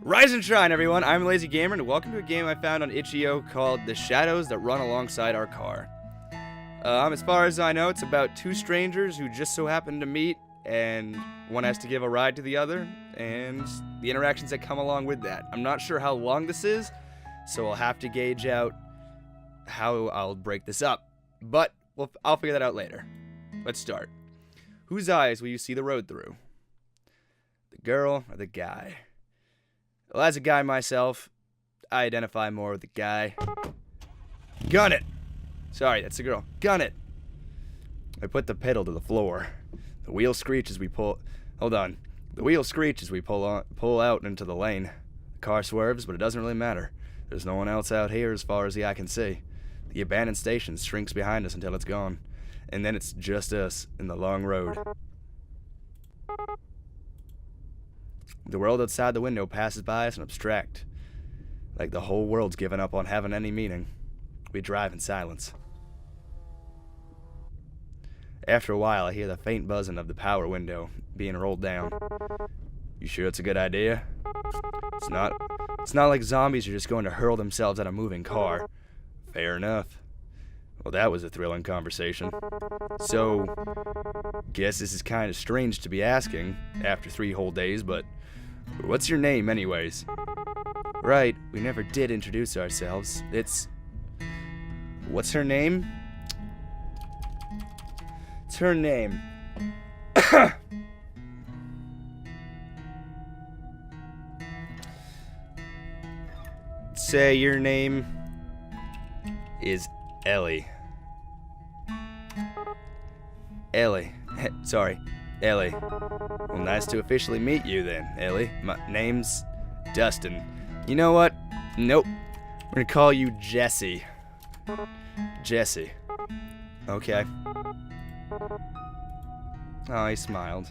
Rise and shine, everyone. I'm Lazy Gamer, and welcome to a game I found on itch.io called The Shadows That Run Alongside Our Car. As far as I know, it's about two strangers who just so happen to meet, and one has to give a ride to the other, and the interactions that come along with that. I'm not sure how long this is, so I'll have to gauge out how I'll break this up, but I'll figure that out later. Let's start. Whose eyes will you see the road through? The girl or the guy? Well, as a guy myself, I identify more with the guy. Gun it! Sorry, that's the girl. Gun it! I put the pedal to the floor. The wheel screech as we pull... Hold on. The wheel screech as we pull out into the lane. The car swerves, but it doesn't really matter. There's no one else out here as far as the eye can see. The abandoned station shrinks behind us until it's gone. And then it's just us in the long road. The world outside the window passes by us in abstract, like the whole world's given up on having any meaning. We drive in silence. After a while, I hear the faint buzzing of the power window being rolled down. You sure it's a good idea? It's not like zombies are just going to hurl themselves at a moving car. Fair enough. Well, that was a thrilling conversation. So, guess this is kind of strange to be asking after 3 whole days, but what's your name anyways? Right, we never did introduce ourselves. What's her name? It's her name. Say your name is Ellie. Ellie. Sorry, Ellie. Well, nice to officially meet you then, Ellie. My name's Dustin. You know what? Nope. We're gonna call you Jesse. Jesse. Okay. Oh, he smiled.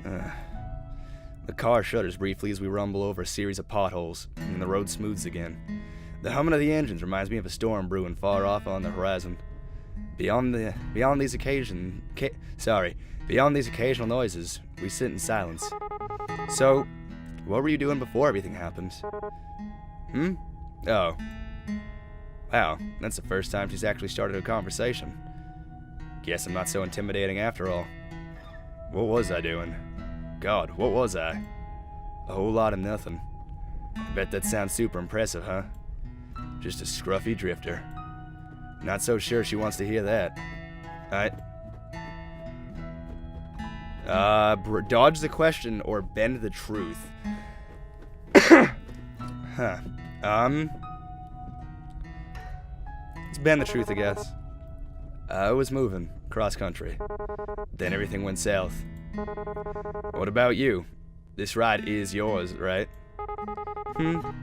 The car shudders briefly as we rumble over a series of potholes, and the road smooths again. The humming of the engines reminds me of a storm brewing far off on the horizon. Beyond these occasional noises, we sit in silence. So, what were you doing before everything happened? Oh. Wow, that's the first time she's actually started a conversation. Guess I'm not so intimidating after all. What was I doing? God, what was I? A whole lot of nothing. I bet that sounds super impressive, huh? Just a scruffy drifter. Not so sure she wants to hear that. Dodge the question or bend the truth. Huh. Let's bend the truth, I guess. I was moving cross country. Then everything went south. What about you? This ride is yours, right?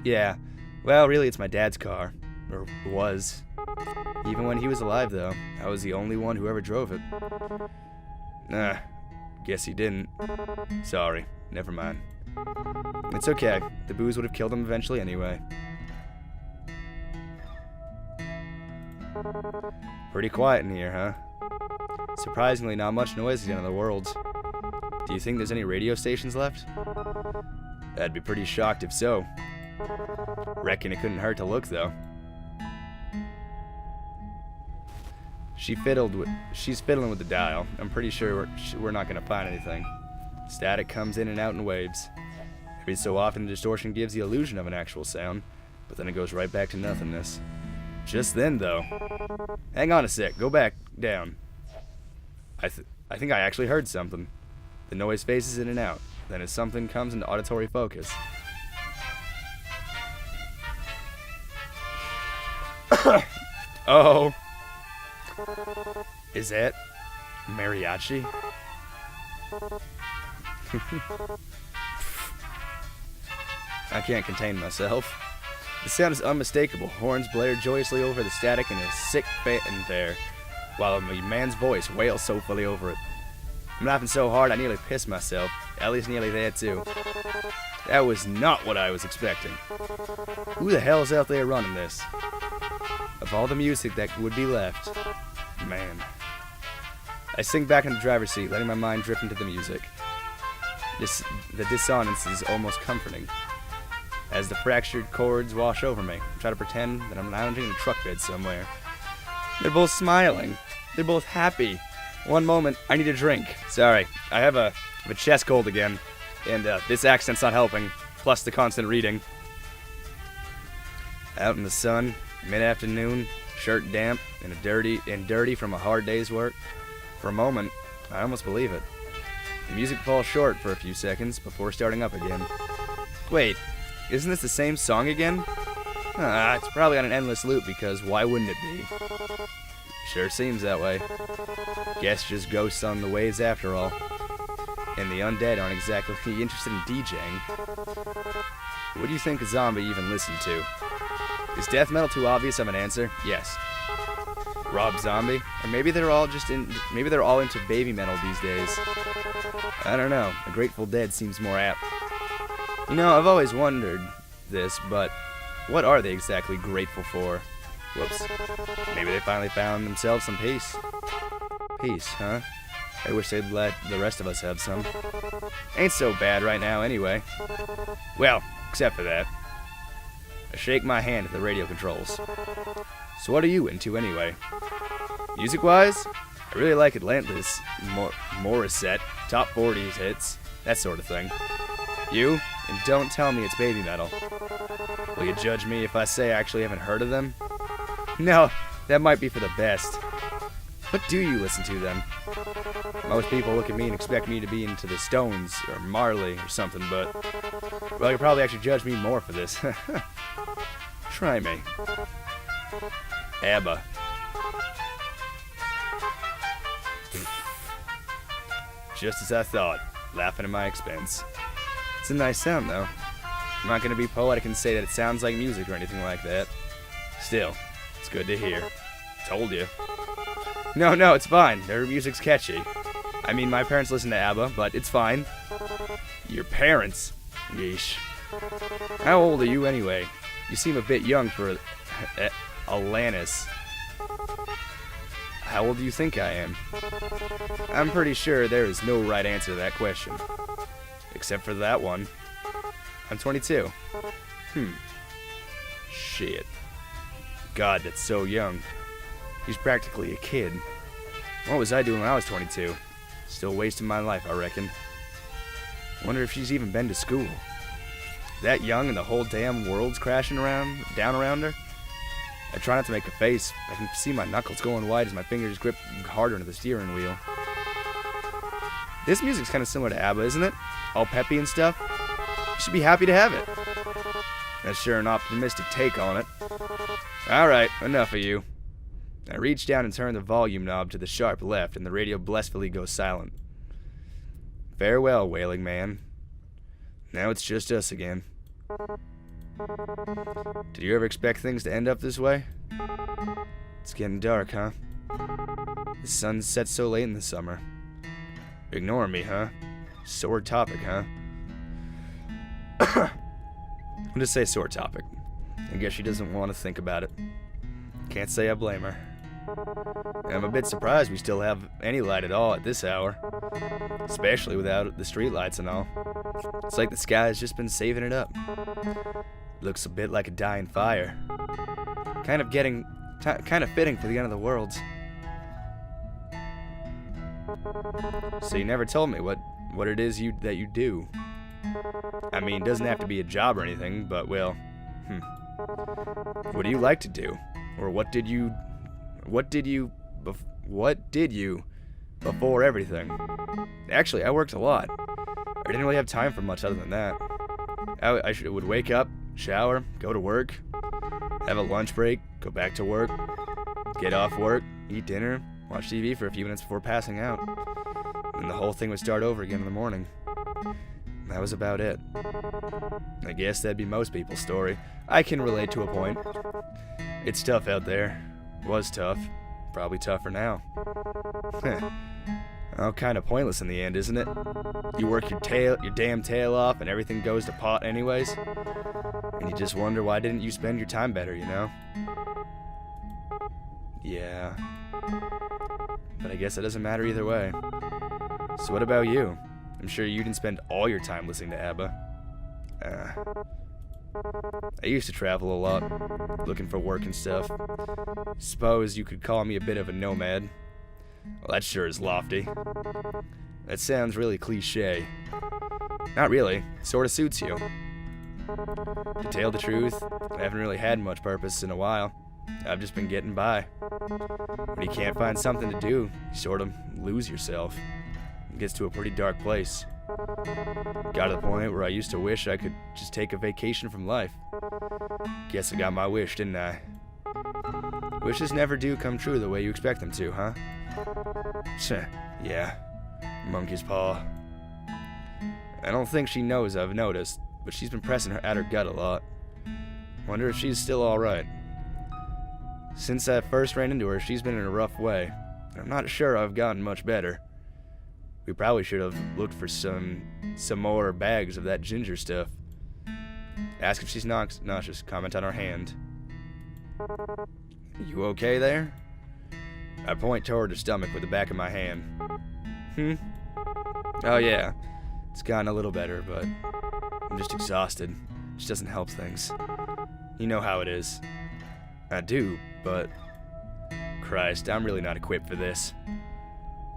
Yeah. Well, really, it's my dad's car. Or was. Even when he was alive, though, I was the only one who ever drove it. Guess he didn't. Sorry, never mind. It's okay. The booze would have killed him eventually anyway. Pretty quiet in here, huh? Surprisingly, not much noise at the end of the world. Do you think there's any radio stations left? I'd be pretty shocked if so. Reckon it couldn't hurt to look, though. She's fiddling with the dial. I'm pretty sure we're not gonna find anything. Static comes in and out in waves. Every so often, the distortion gives the illusion of an actual sound, but then it goes right back to nothingness. Just then, though. Hang on a sec. Go back down. I think I actually heard something. The noise phases in and out. Then as something comes into auditory focus. Oh. Is that mariachi? I can't contain myself. The sound is unmistakable. Horns blare joyously over the static in a sick fanfare, while a man's voice wails soulfully over it. I'm laughing so hard I nearly pissed myself. Ellie's nearly there too. That was not what I was expecting. Who the hell's out there running this? Of all the music that would be left, man. I sink back in the driver's seat, letting my mind drift into the music. The dissonance is almost comforting. as the fractured chords wash over me. I try to pretend that I'm lounging in a truck bed somewhere. They're both smiling. They're both happy. One moment, I need a drink. Sorry, I have a chest cold again, and this accent's not helping, plus the constant reading. Out in the sun, mid-afternoon, shirt damp, and dirty from a hard day's work. For a moment, I almost believe it. The music falls short for a few seconds before starting up again. Wait, isn't this the same song again? It's probably on an endless loop because why wouldn't it be? Sure seems that way. Guess just ghosts on the waves after all. And the undead aren't exactly interested in DJing. What do you think a zombie even listened to? Is death metal too obvious of an answer? Yes. Rob Zombie? Or maybe they're all into baby metal these days. I don't know. The Grateful Dead seems more apt. You know, I've always wondered this, but what are they exactly grateful for? Whoops. Maybe they finally found themselves some peace. Peace, huh? I wish they'd let the rest of us have some. Ain't so bad right now anyway. Well, except for that. I shake my hand at the radio controls. So what are you into anyway? Music-wise, I really like Atlantis, Morissette, top 40s hits, that sort of thing. You? And don't tell me it's baby metal. Will you judge me if I say I actually haven't heard of them? No, that might be for the best. What do you listen to then? Most people look at me and expect me to be into the Stones or Marley or something, but well, you'll probably actually judge me more for this. Try me. ABBA. Just as I thought, laughing at my expense. It's a nice sound, though. I'm not going to be poetic and say that it sounds like music or anything like that. Still, it's good to hear. Told you. No, it's fine. Their music's catchy. I mean, my parents listen to ABBA, but it's fine. Your parents? Yeesh. How old are you anyway? You seem a bit young for Alanis. How old do you think I am? I'm pretty sure there is no right answer to that question. Except for that one. I'm 22. Shit. God, that's so young. He's practically a kid. What was I doing when I was 22? Still wasting my life, I reckon. Wonder if she's even been to school. That young and the whole damn world's crashing down around her? I try not to make a face. I can see my knuckles going wide as my fingers grip harder into the steering wheel. This music's kind of similar to ABBA, isn't it? All peppy and stuff. You should be happy to have it. That's sure an optimistic take on it. Alright, enough of you. I reach down and turn the volume knob to the sharp left, and the radio blissfully goes silent. Farewell, Wailing Man. Now it's just us again. Did you ever expect things to end up this way? It's getting dark, huh? The sun sets so late in the summer. Ignore me, huh? Sore topic, huh? I'll just say sore topic. I guess she doesn't want to think about it. Can't say I blame her. I'm a bit surprised we still have any light at all at this hour. Especially without the streetlights and all. It's like the sky has just been saving it up. Looks a bit like a dying fire. Kind of fitting for the end of the world. So you never told me what it is that you do. I mean, it doesn't have to be a job or anything, but well, what do you like to do? Or what did you before everything? Actually, I worked a lot. I didn't really have time for much other than that. I would wake up, shower, go to work, have a lunch break, go back to work, get off work, eat dinner, watch TV for a few minutes before passing out. And the whole thing would start over again in the morning. That was about it. I guess that'd be most people's story. I can relate to a point. It's tough out there. Was tough. Probably tougher now. Oh, kind of pointless in the end, isn't it? You work your damn tail off and everything goes to pot anyways. And you just wonder why didn't you spend your time better, you know? Yeah. But I guess it doesn't matter either way. So what about you? I'm sure you didn't spend all your time listening to ABBA. I used to travel a lot, looking for work and stuff. Suppose you could call me a bit of a nomad. Well, that sure is lofty. That sounds really cliche. Not really, sorta suits you. To tell the truth, I haven't really had much purpose in a while. I've just been getting by. When you can't find something to do, you sort of lose yourself. It gets to a pretty dark place. Got to the point where I used to wish I could just take a vacation from life. Guess I got my wish, didn't I? Wishes never do come true the way you expect them to, huh? Yeah. Monkey's paw. I don't think she knows I've noticed, but she's been pressing at her gut a lot. Wonder if she's still alright. Since I first ran into her, she's been in a rough way. I'm not sure I've gotten much better. We probably should have looked for some more bags of that ginger stuff. Ask if she's nauseous. Comment on her hand. You okay there? I point toward her stomach with the back of my hand. Oh yeah. It's gotten a little better, but I'm just exhausted. Which doesn't help things. You know how it is. I do, but Christ, I'm really not equipped for this.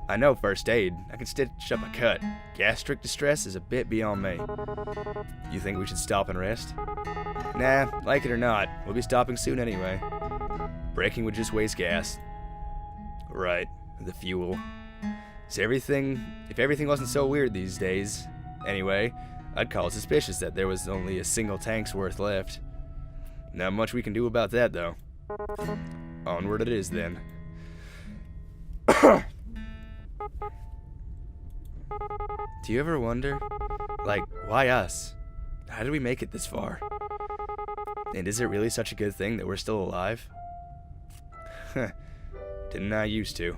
I know first aid. I can stitch up a cut. Gastric distress is a bit beyond me. You think we should stop and rest? Nah, like it or not, we'll be stopping soon anyway. Braking would just waste gas. Right, the fuel. If everything wasn't so weird these days, anyway, I'd call it suspicious that there was only a single tank's worth left. Not much we can do about that, though. Onward it is, then. Do you ever wonder, like, why us? How did we make it this far? And is it really such a good thing that we're still alive? Didn't I used to?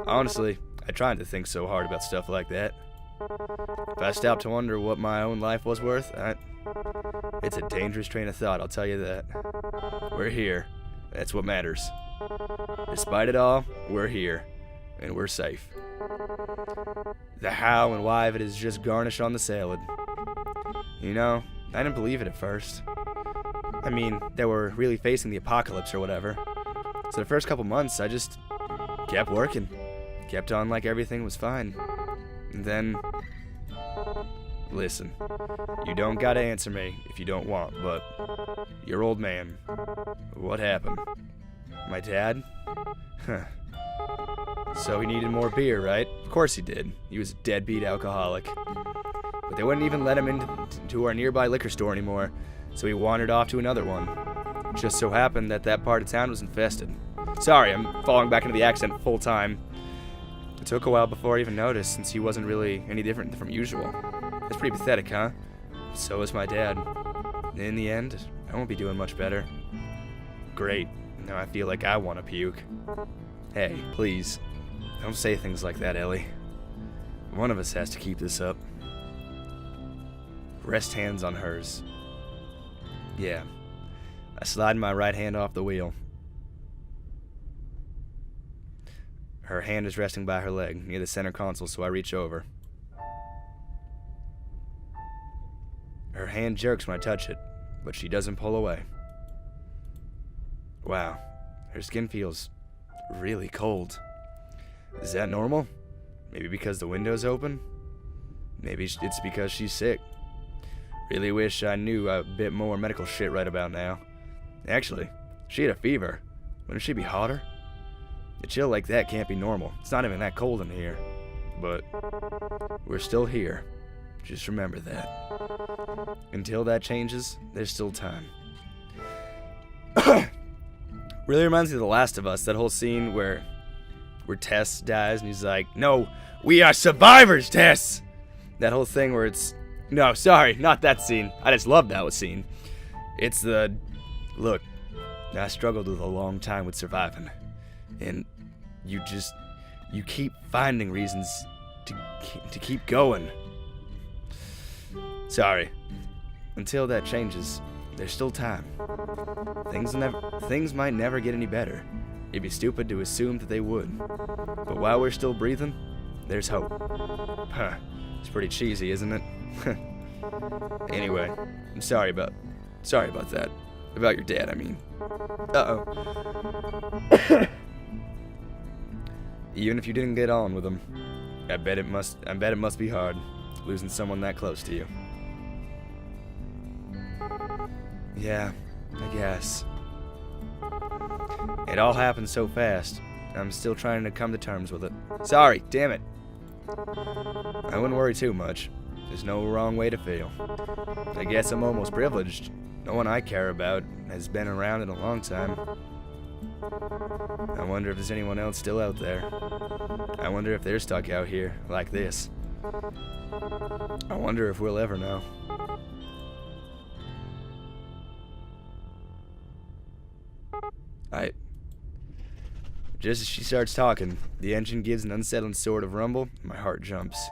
Honestly, I tried to think so hard about stuff like that. If I stopped to wonder what my own life was worth, it's a dangerous train of thought, I'll tell you that. We're here. That's what matters. Despite it all, we're here. And we're safe. The how and why of it is just garnish on the salad. You know, I didn't believe it at first. I mean, that we're really facing the apocalypse or whatever. So the first couple months, I just kept working. Kept on like everything was fine. And then... Listen, you don't gotta answer me if you don't want, but... Your old man. What happened? My dad? Huh. So he needed more beer, right? Of course he did. He was a deadbeat alcoholic. But they wouldn't even let him into our nearby liquor store anymore, so he wandered off to another one. It just so happened that that part of town was infested. Sorry, I'm falling back into the accent full time. It took a while before I even noticed, since he wasn't really any different from usual. It's pretty pathetic, huh? So is my dad. In the end, I won't be doing much better. Great. Now I feel like I want to puke. Hey, please. Don't say things like that, Ellie. One of us has to keep this up. Rest hands on hers. Yeah. I slide my right hand off the wheel. Her hand is resting by her leg, near the center console, so I reach over. Her hand jerks when I touch it, but she doesn't pull away. Wow, her skin feels really cold. Is that normal? Maybe because the window's open? Maybe it's because she's sick. Really wish I knew a bit more medical shit right about now. Actually, she had a fever. Wouldn't she be hotter? A chill like that can't be normal. It's not even that cold in here. But we're still here. Just remember that. Until that changes, there's still time. Really reminds me of The Last of Us, that whole scene where Tess dies and he's like, "No, we are survivors, Tess!" That whole thing where it's... No, sorry, not that scene. I just love that scene. It's the... Look, I struggled with a long time with surviving. And you keep finding reasons to keep going. Sorry. Until that changes, there's still time. Things might never get any better. It'd be stupid to assume that they would. But while we're still breathing, there's hope. Huh. It's pretty cheesy, isn't it? Anyway, I'm sorry about that. About your dad, I mean. Uh-oh. Even if you didn't get on with him, I bet it must be hard losing someone that close to you. Yeah, I guess. It all happened so fast. I'm still trying to come to terms with it. Sorry, damn it. I wouldn't worry too much. There's no wrong way to feel. I guess I'm almost privileged. No one I care about has been around in a long time. I wonder if there's anyone else still out there. I wonder if they're stuck out here, like this. I wonder if we'll ever know. Just as she starts talking, the engine gives an unsettling sort of rumble, and my heart jumps.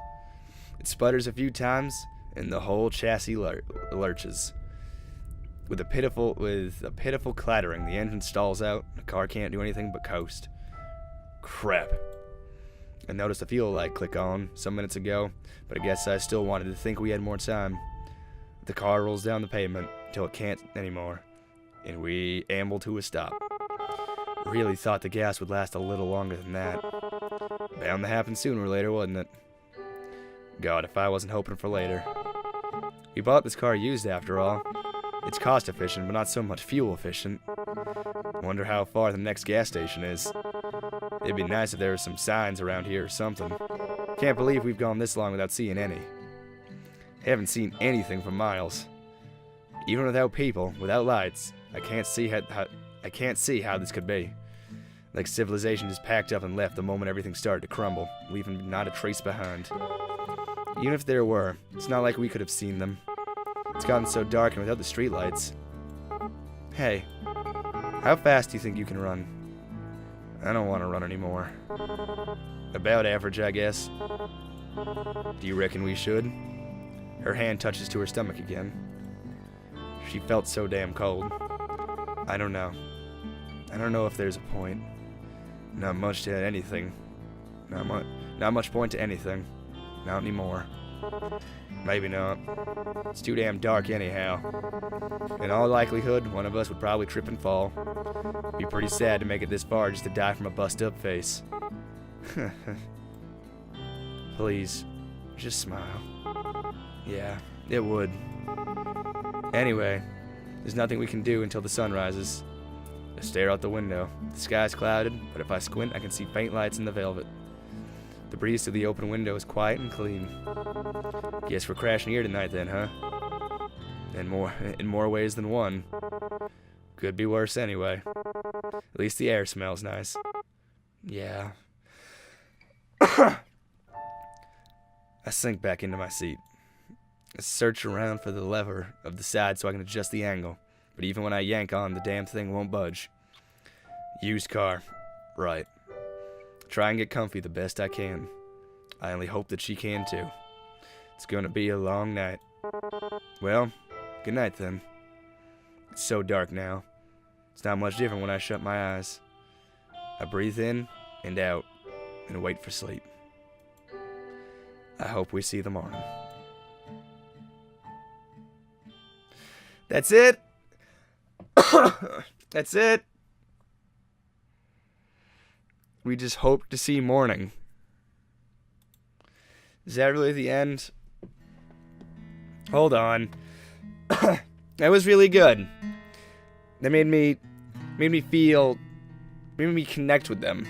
It sputters a few times, and the whole chassis lurches. With a pitiful clattering, the engine stalls out. The car can't do anything but coast. Crap. I noticed the fuel light click on some minutes ago, but I guess I still wanted to think we had more time. The car rolls down the pavement till it can't anymore, and we amble to a stop. Really thought the gas would last a little longer than that. Bound to happen sooner or later, wasn't it? God, if I wasn't hoping for later. We bought this car used after all. It's cost efficient, but not so much fuel efficient. Wonder how far the next gas station is. It'd be nice if there were some signs around here or something. Can't believe we've gone this long without seeing any. Haven't seen anything for miles. Even without people, without lights, I can't see how this could be. Like civilization just packed up and left the moment everything started to crumble, leaving not a trace behind. Even if there were, it's not like we could have seen them. It's gotten so dark and without the streetlights. Hey, how fast do you think you can run? I don't want to run anymore. About average, I guess. Do you reckon we should? Her hand touches to her stomach again. She felt so damn cold. I don't know. I don't know if there's a point. Not much to anything. Not much point to anything. Not anymore. Maybe not. It's too damn dark anyhow. In all likelihood, one of us would probably trip and fall. Be pretty sad to make it this far just to die from a bust-up face. Please, just smile. Yeah, it would. Anyway, there's nothing we can do until the sun rises. I stare out the window. The sky's clouded, but if I squint, I can see faint lights in the velvet. The breeze through the open window is quiet and clean. Guess we're crashing here tonight then, huh? In more ways than one. Could be worse anyway. At least the air smells nice. Yeah. I sink back into my seat. I search around for the lever of the side so I can adjust the angle. But even when I yank on, the damn thing won't budge. Used car. Right. Try and get comfy the best I can. I only hope that she can too. It's gonna be a long night. Well, good night then. It's so dark now. It's not much different when I shut my eyes. I breathe in and out and wait for sleep. I hope we see the morning. That's it. That's it. We just hope to see morning. Is that really the end? Hold on. That was really good. That made me connect with them.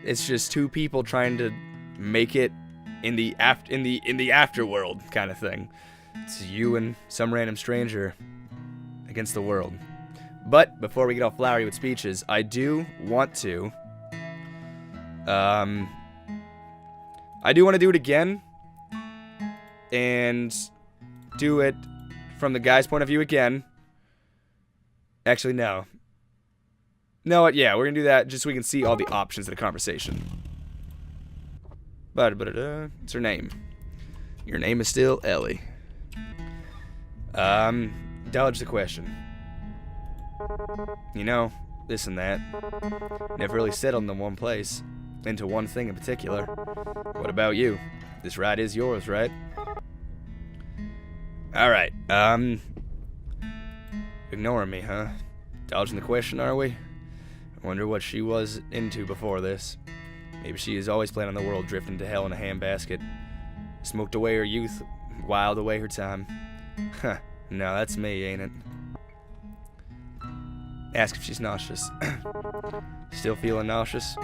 It's just two people trying to make it in the afterworld kind of thing. It's you and some random stranger against the world. But before we get all flowery with speeches, I do want to do it again and do it from the guy's point of view again. Actually, no. No, yeah, we're gonna do that just so we can see all the options of the conversation. But what's her name? Your name is still Ellie. Dodge the question. You know, this and that. Never really settled in one place. Into one thing in particular. What about you? This ride is yours, right? Alright, ignoring me, huh? Dodging the question, are we? I wonder what she was into before this. Maybe she is always planning on the world drifting to hell in a handbasket. Smoked away her youth, wiled away her time. Huh, no, that's me, ain't it? Ask if she's nauseous. Still feeling nauseous?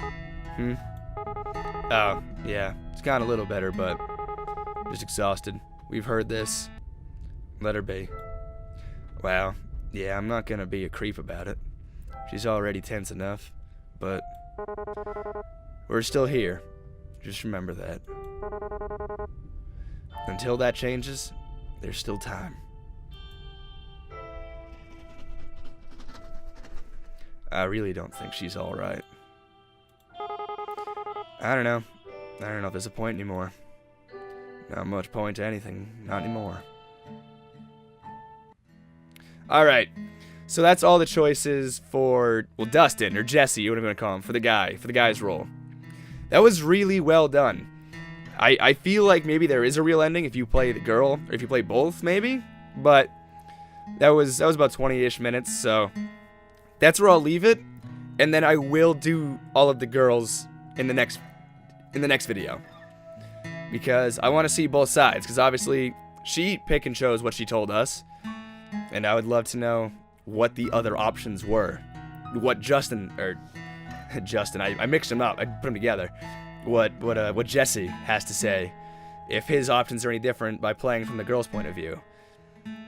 Oh, yeah, it's gotten a little better, but just exhausted. We've heard this. Let her be. Wow, yeah, I'm not gonna be a creep about it. She's already tense enough, but we're still here. Just remember that. Until that changes, there's still time. I really don't think she's alright. I don't know. I don't know if there's a point anymore. Not much point to anything. Not anymore. Alright. So that's all the choices for, well, Dustin, or Jesse, whatever you want to call him, for the guy's role. That was really well done. I feel like maybe there is a real ending if you play the girl, or if you play both, maybe. But that was about 20-ish minutes, so that's where I'll leave it. And then I will do all of the girls in the next video. Because I want to see both sides, because obviously she pick and chose what she told us. And I would love to know what the other options were. What Justin, I mixed them up, I put them together. What Jesse has to say, if his options are any different by playing from the girl's point of view.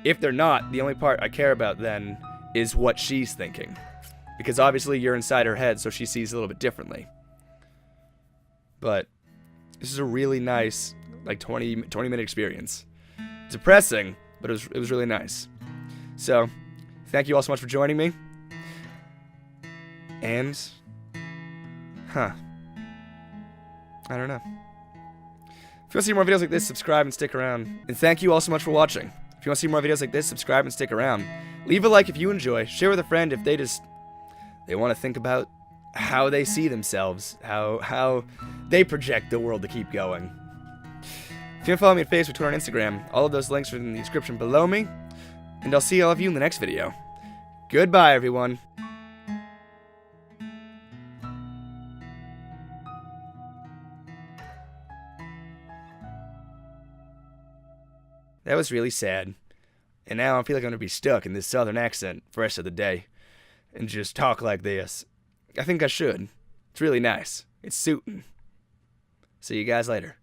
If they're not, the only part I care about then is what she's thinking. Because obviously you're inside her head, so she sees a little bit differently. But this is a really nice, like 20-minute experience. Depressing, but it was really nice. So, thank you all so much for joining me. And, I don't know. If you want to see more videos like this, subscribe and stick around. And thank you all so much for watching. If you want to see more videos like this, subscribe and stick around. Leave a like if you enjoy. Share with a friend if they want to think about how they see themselves, how they project the world to keep going. If you want to follow me on Facebook, Twitter, and Instagram, all of those links are in the description below me. And I'll see all of you in the next video. Goodbye, everyone. That was really sad. And now I feel like I'm going to be stuck in this southern accent for the rest of the day. And just talk like this. I think I should. It's really nice. It's suiting. See you guys later.